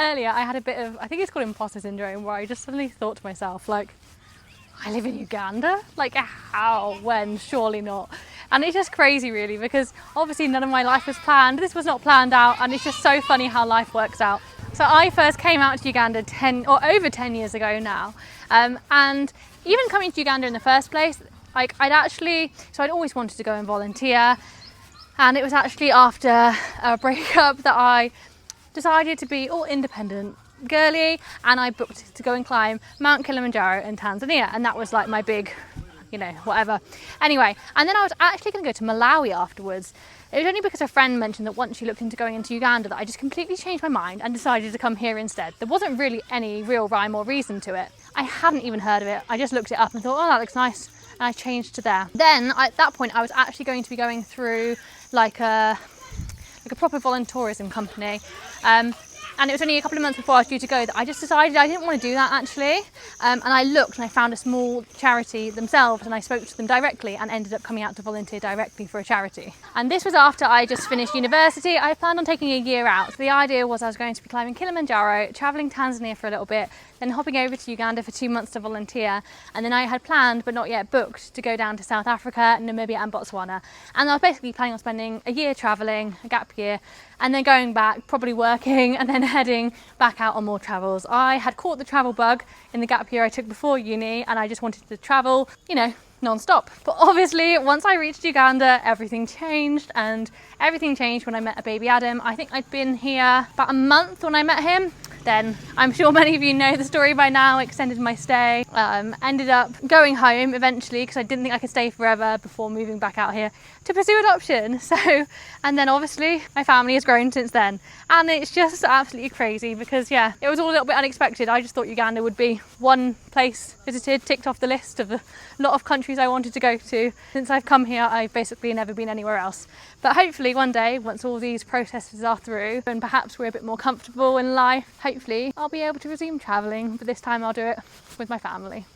earlier I had a bit of, I think it's called imposter syndrome, where I just suddenly thought to myself, like, I live in Uganda? Like, how? When? Surely not. And it's just crazy, really, because obviously none of my life was planned. This was not planned out, and it's just so funny how life works out. So I first came out to Uganda over 10 years ago now. And even coming to Uganda in the first place, like I'd always wanted to go and volunteer. And it was actually after a breakup that I decided to be all independent girly, and I booked to go and climb Mount Kilimanjaro in Tanzania, and that was like my big, whatever. Anyway, and then I was actually going to go to Malawi afterwards. It was only because a friend mentioned that once she looked into going into Uganda that I just completely changed my mind and decided to come here instead. There wasn't really any real rhyme or reason to it. I hadn't even heard of it. I just looked it up and thought, oh, that looks nice, and I changed to there. Then at that point I was actually going to be going through like a proper volunteerism company. And it was only a couple of months before I was due to go that I just decided I didn't want to do that actually. And I looked and I found a small charity themselves, and I spoke to them directly and ended up coming out to volunteer directly for a charity. And this was after I just finished university. I planned on taking a year out. So the idea was I was going to be climbing Kilimanjaro, travelling Tanzania for a little bit, then hopping over to Uganda for 2 months to volunteer. And then I had planned, but not yet booked, to go down to South Africa, Namibia and Botswana. And I was basically planning on spending a year travelling, a gap year, and then going back, probably working, and then heading back out on more travels. I had caught the travel bug in the gap year I took before uni, and I just wanted to travel, non-stop. But obviously, once I reached Uganda, everything changed, and everything changed when I met a baby Adam. I think I'd been here about a month when I met him. Then I'm sure many of you know the story by now, extended my stay, ended up going home eventually because I didn't think I could stay forever before moving back out here to pursue adoption. And then obviously my family has grown since then, and it's just absolutely crazy because it was all a little bit unexpected. I just thought Uganda would be one place visited, ticked off the list of a lot of countries I wanted to go to. Since I've come here, I've basically never been anywhere else. But hopefully one day, once all these processes are through and perhaps we're a bit more comfortable in life, hopefully I'll be able to resume travelling, but this time I'll do it with my family.